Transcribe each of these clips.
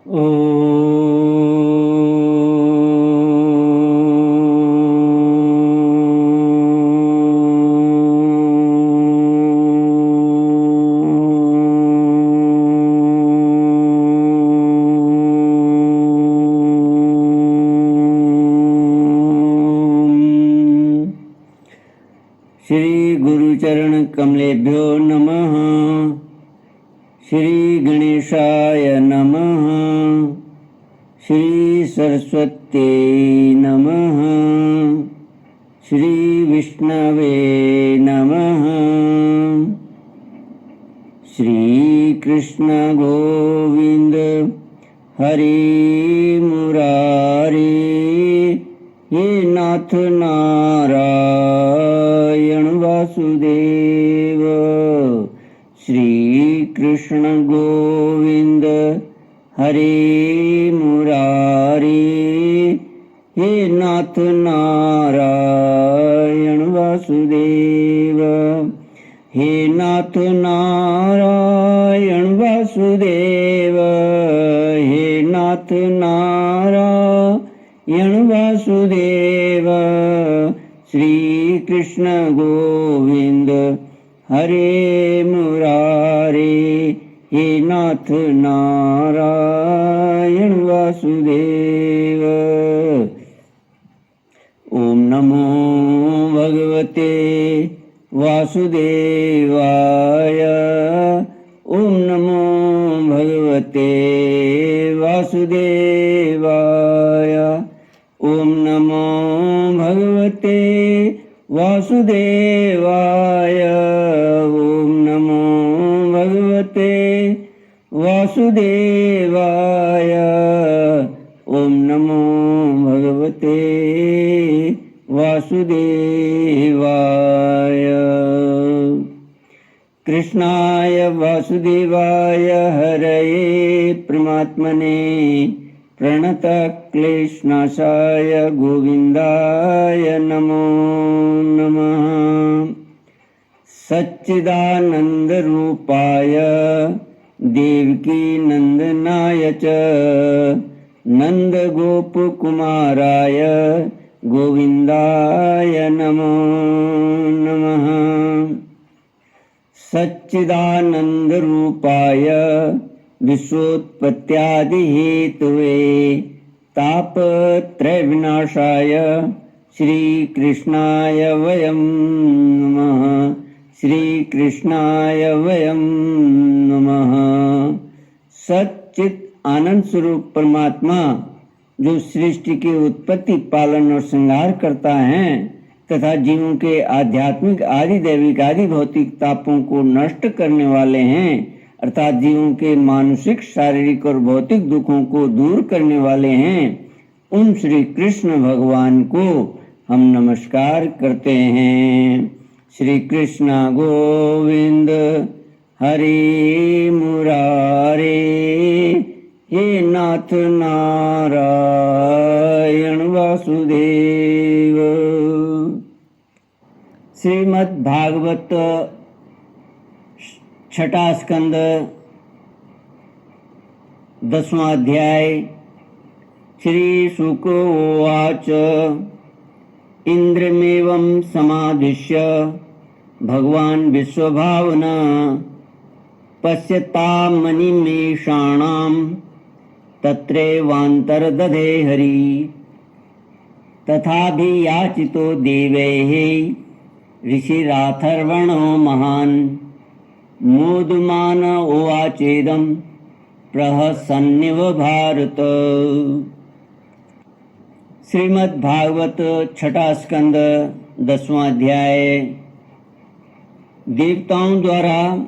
ओ श्री गुरुचरण कमलेभ्यो नमः। श्री गणेशाय नमः। श्री सरस्वत्यै नमः। श्री विष्णवे नमः। श्री कृष्ण गोविंद हरि मुरारी, हे नाथ नारायण वासुदेव। श्री कृष्ण गोविंद हरि मुरारी, हे नाथ नारायण वासुदेव। हे नाथ नारायण वासुदेव। हे नाथ नारायण वासुदेव। श्री कृष्ण गोविंद हरे मुरारी, हे नाथ नारायण वासुदेव। ओम नमो भगवते वासुदेवाय। ओम नमो भगवते वासुदेवाय। ओम नमो भगवते वासुदेवाय। ओम नमो भगवते वासुदेवाय। ओम नमो भगवते वासुदेवाय। कृष्णाय वासुदेवाय हरये परमात्मने प्रणतक्लेशनाशाय गोविन्दाय नमो नमः। सच्चिदानन्दरूपाय देवकी नन्दनाय च नन्दगोपकुमाराय गोविन्दाय नमो नमः। सच्चिदानन्दरूपाय विश्वोत्पत्त्यादिहेतवे तापत्रयविनाशाय श्रीकृष्णाय वयं नमः। श्रीकृष्णाय वयं नमः। सच्चित आनंद स्वरूप परमात्मा जो सृष्टि की उत्पत्ति, पालन और संहार करता है तथा जीवों के आध्यात्मिक आदि दैविक आदि भौतिक तापों को नष्ट करने वाले हैं, अर्थात जीवों के मानसिक शारीरिक और भौतिक दुखों को दूर करने वाले हैं, उन श्री कृष्ण भगवान को हम नमस्कार करते हैं। श्री कृष्ण गोविंद हरि मुरारे, हे नाथ नारायण वासुदेव। श्रीमद् भागवत छठा स्कंद 10वां अध्याय। श्री शुक उवाच इंद्रमेवं समादिश्य भगवान् विश्वभावना पश्यतामनिमेषाणां तत्रैवान्तर्दधे हरि तथाभियाचितो देवैः ऋषिराथर्वणो महान् मोदमान उवाचेदं प्रहसन्निव भारत। श्रीमद् भागवत छठा स्कंद 10वां अध्याय। देवताओं द्वारा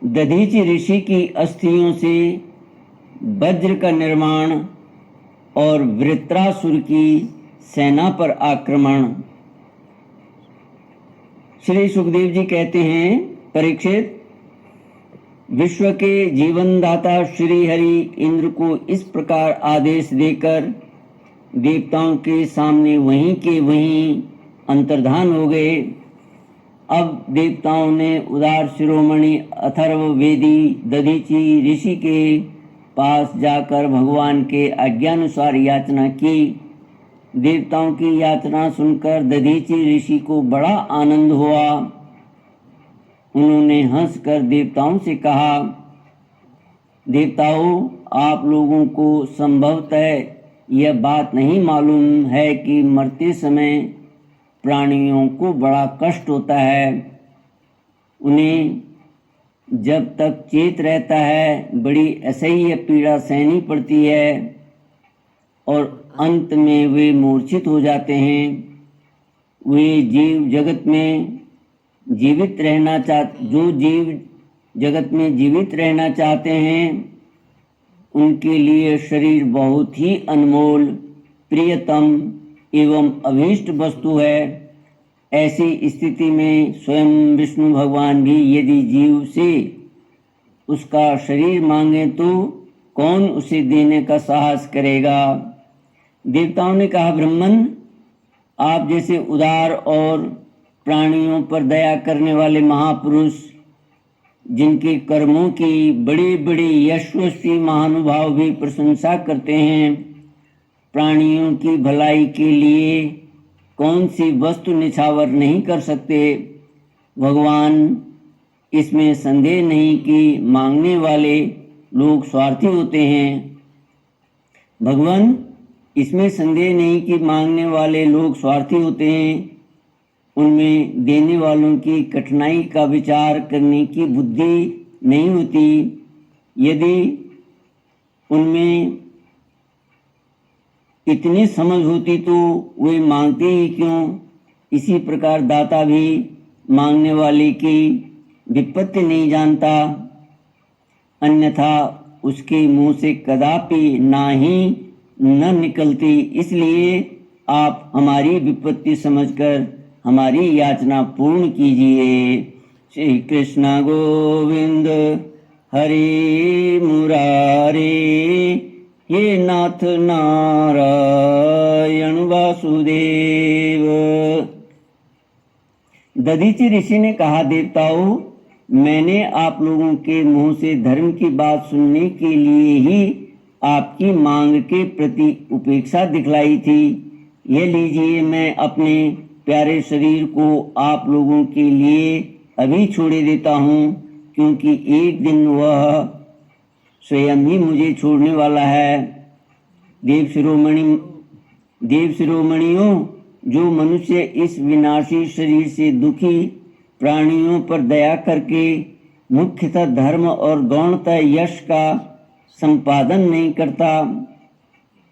दधीचि ऋषि की अस्थियों से वज्र का निर्माण और वृत्रासुर की सेना पर आक्रमण। श्री सुखदेव जी कहते हैं, परीक्षित, विश्व के जीवनदाता श्री हरि इंद्र को इस प्रकार आदेश देकर देवताओं के सामने वहीं के वहीं अंतर्धान हो गए। अब देवताओं ने उदार शिरोमणि अथर्ववेदी दधीचि ऋषि के पास जाकर भगवान के आज्ञानुसार याचना की। देवताओं की याचना सुनकर दधीचि ऋषि को बड़ा आनंद हुआ। उन्होंने हंसकर देवताओं से कहा, देवताओं, आप लोगों को संभवतः यह बात नहीं मालूम है कि मरते समय प्राणियों को बड़ा कष्ट होता है। उन्हें जब तक चेत रहता है बड़ी असह्य पीड़ा सहनी पड़ती है और अंत में वे मूर्छित हो जाते हैं। वे जीव जगत में जीवित रहना चाहते हैं, उनके लिए शरीर बहुत ही अनमोल, प्रियतम एवं अभीष्ट वस्तु है। ऐसी स्थिति में स्वयं विष्णु भगवान भी यदि जीव से उसका शरीर मांगे तो कौन उसे देने का साहस करेगा। देवताओं ने कहा, ब्रह्मन, आप जैसे उदार और प्राणियों पर दया करने वाले महापुरुष, जिनके कर्मों की बड़ी बड़ी यशस्वी महानुभाव भी प्रशंसा करते हैं, प्राणियों की भलाई के लिए कौन सी वस्तु निछावर नहीं कर सकते। भगवान, इसमें संदेह नहीं कि मांगने वाले लोग स्वार्थी होते हैं। भगवान, इसमें संदेह नहीं कि मांगने वाले लोग स्वार्थी होते हैं। उनमें देने वालों की कठिनाई का विचार करने की बुद्धि नहीं होती। यदि उनमें इतनी समझ होती तो वे मांगते ही क्यों। इसी प्रकार दाता भी मांगने वाले की विपत्ति नहीं जानता, अन्यथा उसके मुंह से कदापि ना ही न निकलती। इसलिए आप हमारी विपत्ति समझकर हमारी याचना पूर्ण कीजिए। श्री कृष्ण गोविंद हरे मुरारे, हे नाथ नारायण वासुदेव। दधीचि ऋषि ने कहा, देवताओं, मैंने आप लोगों के मुंह से धर्म की बात सुनने के लिए ही आपकी मांग के प्रति उपेक्षा दिखलाई थी। यह लीजिए, मैं अपने प्यारे शरीर को आप लोगों के लिए अभी छोड़े देता हूँ, क्योंकि एक दिन वह स्वयं ही मुझे छोड़ने वाला है। देव शिरोमणियों, जो मनुष्य इस विनाशी शरीर से दुखी प्राणियों पर दया करके मुख्यतः धर्म और गौणतः यश का संपादन नहीं करता,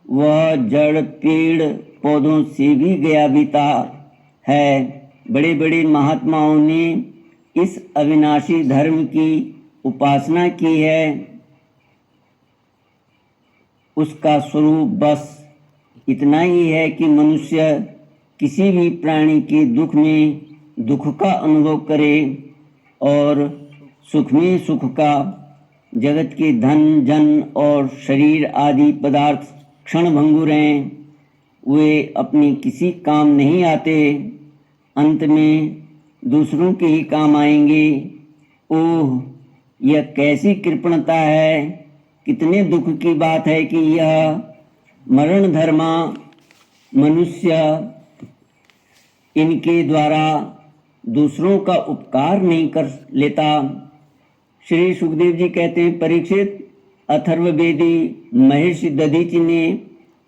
वह जड़ पेड़ पौधों से भी गया बीता है। बड़े बड़े महात्माओं ने इस अविनाशी धर्म की उपासना की है। उसका स्वरूप बस इतना ही है कि मनुष्य किसी भी प्राणी के दुख में दुख का अनुभव करे और सुख में सुख का। जगत के धन जन और शरीर आदि पदार्थ क्षण भंगुर हैं, वे अपनी किसी काम नहीं आते, अंत में दूसरों के ही काम आएंगे। ओह, यह कैसी कृपणता है! कितने दुख की बात है कि यह मरण धर्मा मनुष्य इनके द्वारा दूसरों का उपकार नहीं कर लेता। श्री सुखदेव जी कहते हैं, परीक्षित, अथर्ववेदी महर्षि दधीचि ने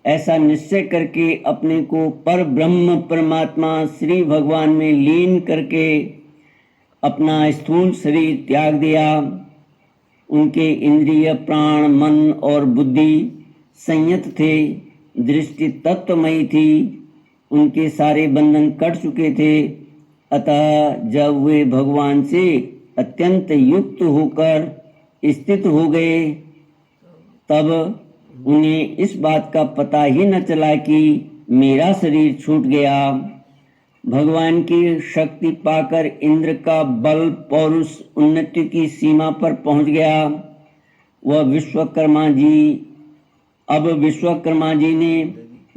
ऐसा निश्चय करके अपने को पर ब्रह्म परमात्मा श्री भगवान में लीन करके अपना स्थूल शरीर त्याग दिया। उनके इंद्रिय प्राण मन और बुद्धि संयत थे, दृष्टि तत्वमयी थी, उनके सारे बंधन कट चुके थे। अतः जब वे भगवान से अत्यंत युक्त होकर स्थित हो गए, तब उन्हें इस बात का पता ही न चला कि मेरा शरीर छूट गया। भगवान की शक्ति पाकर इंद्र का बल पौरुष उन्नति की सीमा पर पहुंच गया। वह विश्वकर्मा जी ने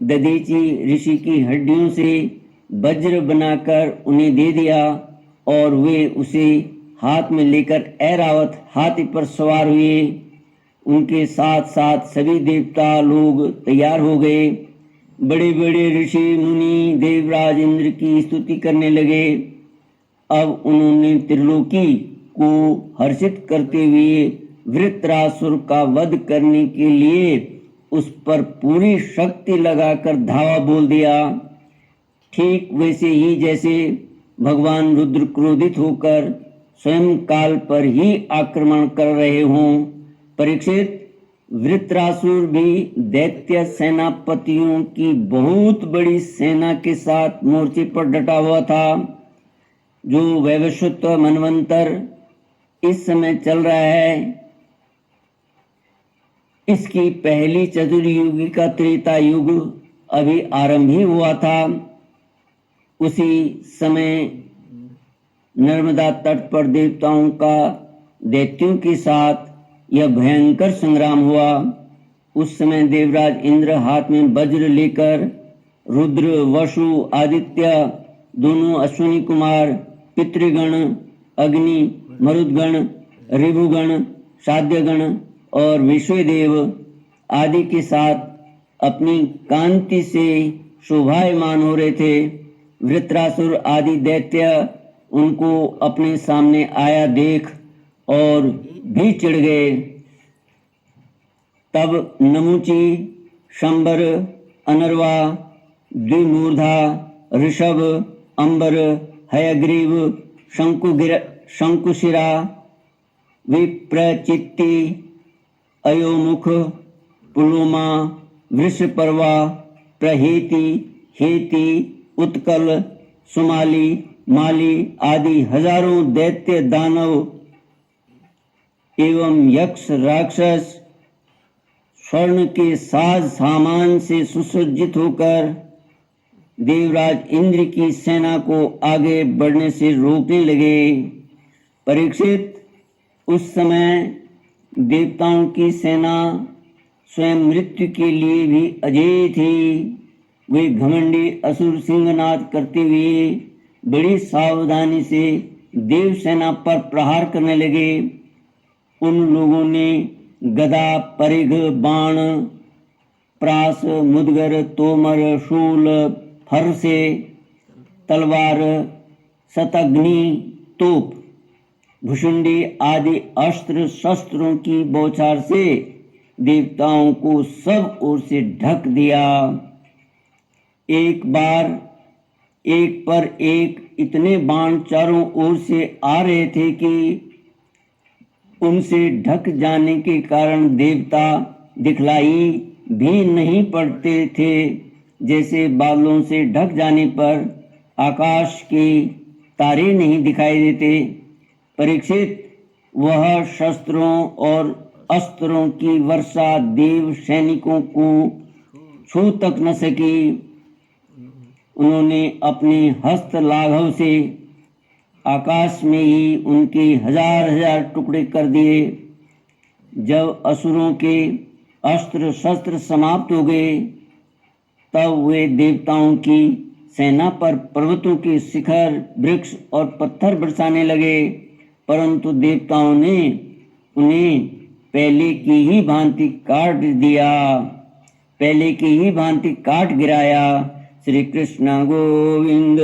दधीचि ऋषि की हड्डियों से वज्र बनाकर उन्हें दे दिया और वे उसे हाथ में लेकर ऐरावत हाथी पर सवार हुए। उनके साथ साथ सभी देवता लोग तैयार हो गए। बड़े बड़े ऋषि मुनि देवराज इंद्र की स्तुति करने लगे। अब उन्होंने त्रिलोकी को हर्षित करते हुए वृत्रासुर का वध करने के लिए उस पर पूरी शक्ति लगाकर धावा बोल दिया। ठीक वैसे ही जैसे भगवान रुद्र क्रोधित होकर स्वयं काल पर ही आक्रमण कर रहे हों। परीक्षित, वृत्रासुर भी दैत्य सेनापतियों की बहुत बड़ी सेना के साथ मोर्चे पर डटा हुआ था। जो वैवस्वत मनवंतर इस समय चल रहा है, इसकी पहली चतुर्युगी का त्रेता युग अभी आरंभ ही हुआ था। उसी समय नर्मदा तट पर देवताओं का दैत्यों के साथ यह भयंकर संग्राम हुआ। उस समय देवराज इंद्र हाथ में वज्र लेकर रुद्र, वसु, आदित्य, दोनों अश्विनी कुमार, पितृगण, अग्नि, मरुदगण, ऋभुगण, साध्यगण और विश्वदेव आदि के साथ अपनी कांति से शोभायमान हो रहे थे। वृत्रासुर आदि दैत्य उनको अपने सामने आया देख और भी चिढ़ गए। तब नमुची, शंबर, अनर्वा, द्विमूर्धा, ऋषभ, अंबर, हयग्रीव, शंकुशिरा, विप्रचित्ति, अयोमुख, पुलोमा, वृषपर्वा, प्रहेति, हेति, उत्कल, सुमाली, माली आदि हजारों दैत्य दानव एवं यक्ष राक्षस स्वर्ण के साज सामान से सुसज्जित होकर देवराज इंद्र की सेना को आगे बढ़ने से रोकने लगे। परीक्षित, उस समय देवताओं की सेना स्वयं मृत्यु के लिए भी अजेय थी। वे घमंडी असुर सिंहनाद करते हुए बड़ी सावधानी से देव सेना पर प्रहार करने लगे। उन लोगों ने गदा, परिघ, बाण, प्रास, मुदगर, तोमर, शूल, फरसे, तलवार, शतघ्नि, तोप, भुषुंडी आदि अस्त्र शस्त्रों की बौछार से देवताओं को सब ओर से ढक दिया। एक बार एक पर एक इतने बाण चारों ओर से आ रहे थे कि उनसे ढक जाने के कारण देवता दिखलाई भी नहीं पड़ते थे। जैसे बादलों से ढक जाने पर आकाश के तारे नहीं दिखाई देते। परीक्षित, वह शस्त्रों और अस्त्रों की वर्षा देव सैनिकों को छू तक न सकी। उन्होंने अपने हस्त लाघव से आकाश में ही उनके हजार हजार टुकड़े कर दिए। जब असुरों के अस्त्र शस्त्र समाप्त हो गए, तब वे देवताओं की सेना पर पर्वतों के शिखर, वृक्ष और पत्थर बरसाने लगे, परंतु देवताओं ने उन्हें पहले की ही भांति काट दिया, पहले की ही भांति काट गिराया। श्री कृष्ण गोविंद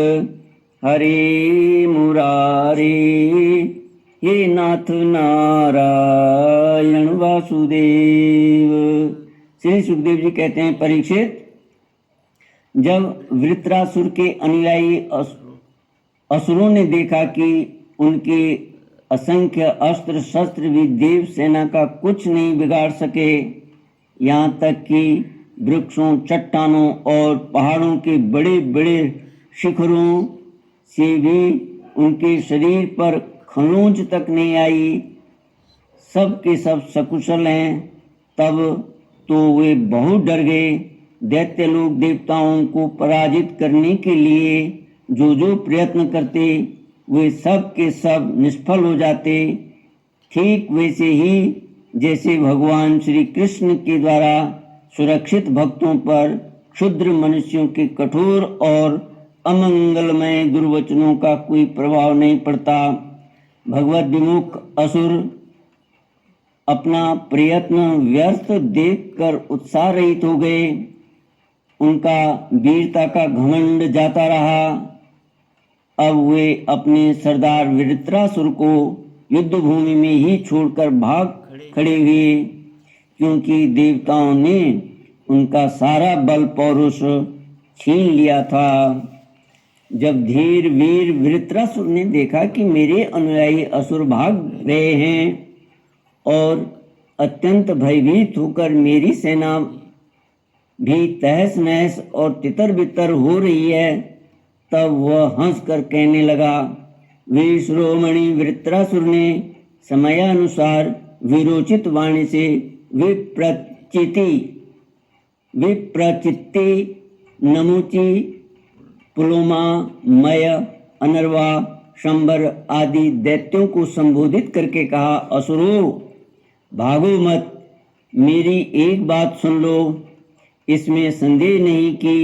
हरे मुरारे, हे नाथ नारायण वासुदेव। श्री सुखदेव जी कहते हैं, परीक्षित, जब वृत्रासुर के अनुयायी असुरों ने देखा कि उनके असंख्य अस्त्र शस्त्र भी देव सेना का कुछ नहीं बिगाड़ सके, यहाँ तक कि वृक्षों, चट्टानों और पहाड़ों के बड़े बड़े शिखरों से भी उनके शरीर पर खरोंच तक नहीं आई, सब के सब सकुशल हैं, तब तो वे बहुत डर गए। दैत्य लोग देवताओं को पराजित करने के लिए जो जो प्रयत्न करते, वे सब के सब निष्फल हो जाते। ठीक वैसे ही जैसे भगवान श्री कृष्ण के द्वारा सुरक्षित भक्तों पर क्षुद्र मनुष्यों के कठोर और अमंगलमय दुर्वचनों का कोई प्रभाव नहीं पड़ता। भगवत विमुख असुर अपना प्रयत्न व्यर्थ देखकर उत्साह रहित हो गए। उनका वीरता का घमंड जाता रहा। अब वे अपने सरदार वृत्रासुर को युद्ध भूमि में ही छोड़कर भाग खड़े हुए, क्योंकि देवताओं ने उनका सारा बल पौरुष छीन लिया था। जब धीर वीर वृत्रासुर ने देखा कि मेरे अनुयायी असुर भाग रहे हैं और अत्यंत भयभीत होकर मेरी सेना भी तहस नहस और तितर बितर हो रही है, तब वह हंसकर कहने लगा। वीर शिरोमणि वृत्रासुर ने समयानुसार विरोचित वाणी से विप्रचित्ति नमुचि पुलोमा मय अनर्वा शंबर आदि दैत्यों को संबोधित करके कहा, असुरों भागो मत, मेरी एक बात सुन लो। इसमें संदेह नहीं कि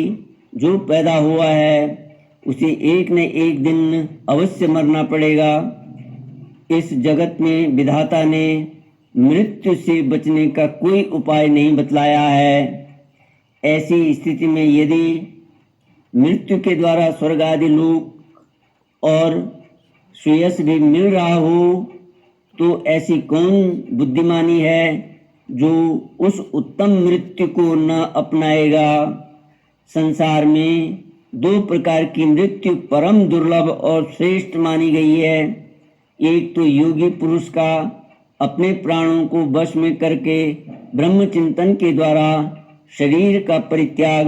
जो पैदा हुआ है उसे एक न एक दिन अवश्य मरना पड़ेगा। इस जगत में विधाता ने मृत्यु से बचने का कोई उपाय नहीं बतलाया है। ऐसी स्थिति में यदि मृत्यु के द्वारा स्वर्ग आदि लोक और श्रेयस भी मिल रहा हो, तो ऐसी कौन बुद्धिमानी है जो उस उत्तम मृत्यु को न अपनाएगा। संसार में दो प्रकार की मृत्यु परम दुर्लभ और श्रेष्ठ मानी गई है। एक तो योगी पुरुष का अपने प्राणों को वश में करके ब्रह्म चिंतन के द्वारा शरीर का परित्याग,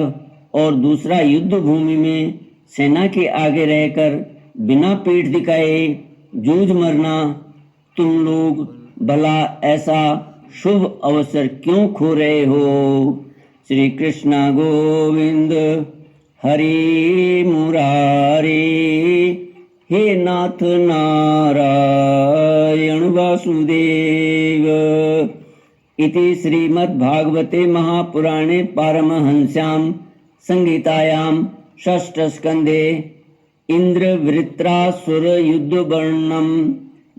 और दूसरा युद्ध भूमि में सेना के आगे रहकर बिना पीठ दिखाए जूझ मरना। तुम लोग भला ऐसा शुभ अवसर क्यों खो रहे हो। श्री कृष्ण गोविंद हरे मुरारे, हे नाथ नारायण वासुदेव। इति श्रीमद्भागवते महापुराणे पारमहंस्यां संहितायां षष्ठस्कन्धे इंद्रवृत्रासुर युद्धवर्णनं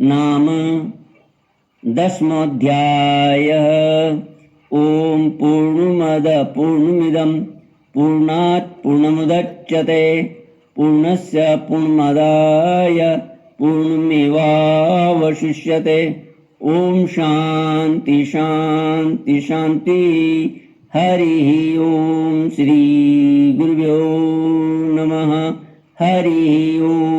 नाम 10वाध्यायः। ओम पूर्णमद पूर्णमिदं पूर्णात् पूर्णमुदच्यते पूर्णस्य पूर्णमादाय पूर्णमेवावशिष्यते। ओम शांति शांति शांति। हरि ओम। श्री गुरुभ्यो नमः। हरि ओम।